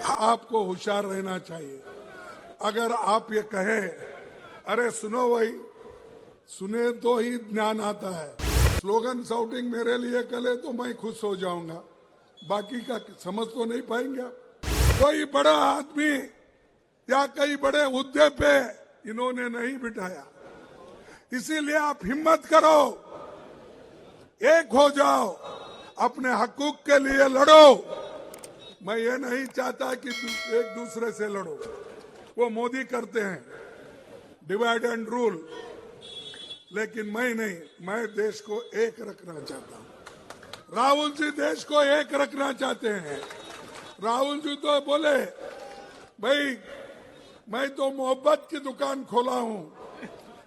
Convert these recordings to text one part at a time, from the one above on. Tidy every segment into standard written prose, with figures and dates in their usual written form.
आपको होशियार रहना चाहिए। अगर आप ये कहे अरे सुनो भाई, सुने तो ही ज्ञान आता है, स्लोगन शाउटिंग मेरे लिए करे तो मैं खुश हो जाऊंगा, बाकी का समझ तो नहीं पाएंगे आप। कोई बड़ा आदमी या कई बड़े हुद्दे पे इन्होंने नहीं बिठाया, इसीलिए आप हिम्मत करो, एक हो जाओ, अपने हकूक के लिए लड़ो। मैं ये नहीं चाहता कि एक दूसरे से लड़ो, वो मोदी करते हैं डिवाइड एंड रूल, लेकिन मैं नहीं, मैं देश को एक रखना चाहता हूं। राहुल जी देश को एक रखना चाहते हैं। राहुल जी तो बोले भाई मैं तो मोहब्बत की दुकान खोला हूं,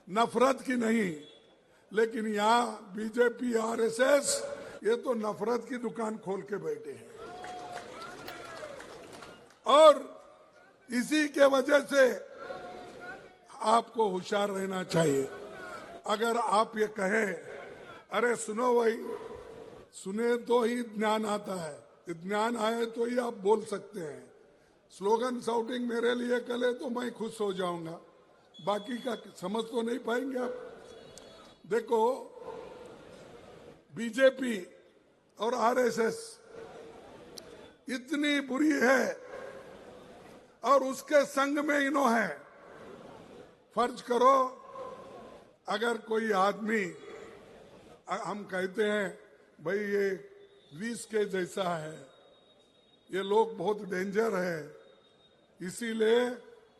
नफरत की नहीं, लेकिन यहाँ बीजेपी आरएसएस ये तो नफरत की दुकान खोल के बैठे हैं। और इसी के वजह से आपको होशियार रहना चाहिए। अगर आप ये कहें अरे सुनो भाई, सुने तो ही ज्ञान आता है, ज्ञान आए तो ही आप बोल सकते हैं, स्लोगन शाउटिंग मेरे लिए करे तो मैं खुश हो जाऊंगा, बाकी का समझ तो नहीं पाएंगे आप। देखो बीजेपी और आरएसएस इतनी बुरी है और उसके संग में इन्हों है। फर्ज करो अगर कोई आदमी, हम कहते हैं भाई ये विष के जैसा है, ये लोग बहुत डेंजर है, इसीलिए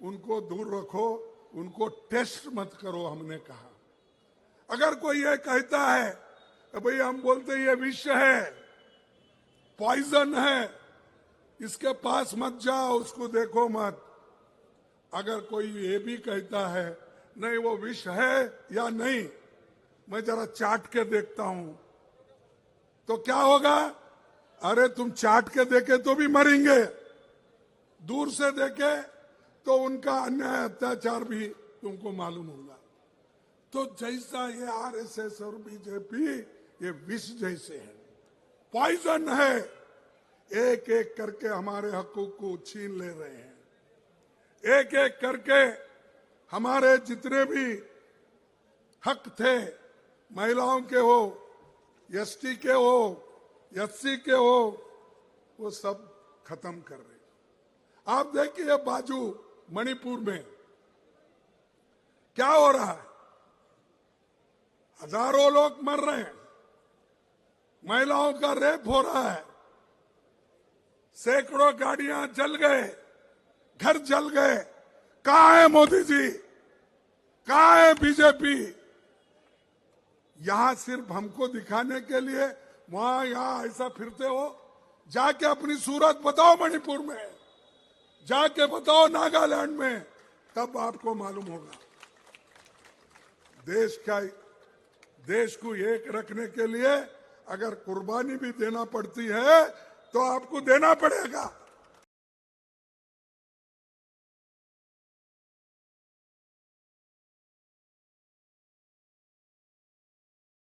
उनको दूर रखो, उनको टेस्ट मत करो, हमने कहा। अगर कोई ये कहता है तो भाई हम बोलते ये विष है, पॉइजन है, इसके पास मत जाओ, उसको देखो मत। अगर कोई ये भी कहता है नहीं वो विष है या नहीं, मैं जरा चाट के देखता हूं, तो क्या होगा? अरे तुम चाट के देखे तो भी मरेंगे, दूर से देखे तो उनका अन्याय अत्याचार भी तुमको मालूम होगा। तो जैसा ये आरएसएस और बीजेपी ये विष जैसे है, पॉइजन है, एक एक करके हमारे हकूक को छीन ले रहे हैं। एक एक करके हमारे जितने भी हक थे, महिलाओं के हो, एसटी के हो, एससी के हो, वो सब खत्म कर रहे। आप देखिए बाजू मणिपुर में क्या हो रहा है, हजारों लोग मर रहे हैं, महिलाओं का रेप हो रहा है, सैकड़ों गाड़ियां जल गए, घर जल गए। कहां है मोदी जी, कहां है बीजेपी? यहां सिर्फ हमको दिखाने के लिए वहां यहां ऐसा फिरते हो। जाके अपनी सूरत बताओ मणिपुर में, जाके बताओ नागालैंड में, तब आपको मालूम होगा। देश को एक रखने के लिए अगर कुर्बानी भी देना पड़ती है तो आपको देना पड़ेगा।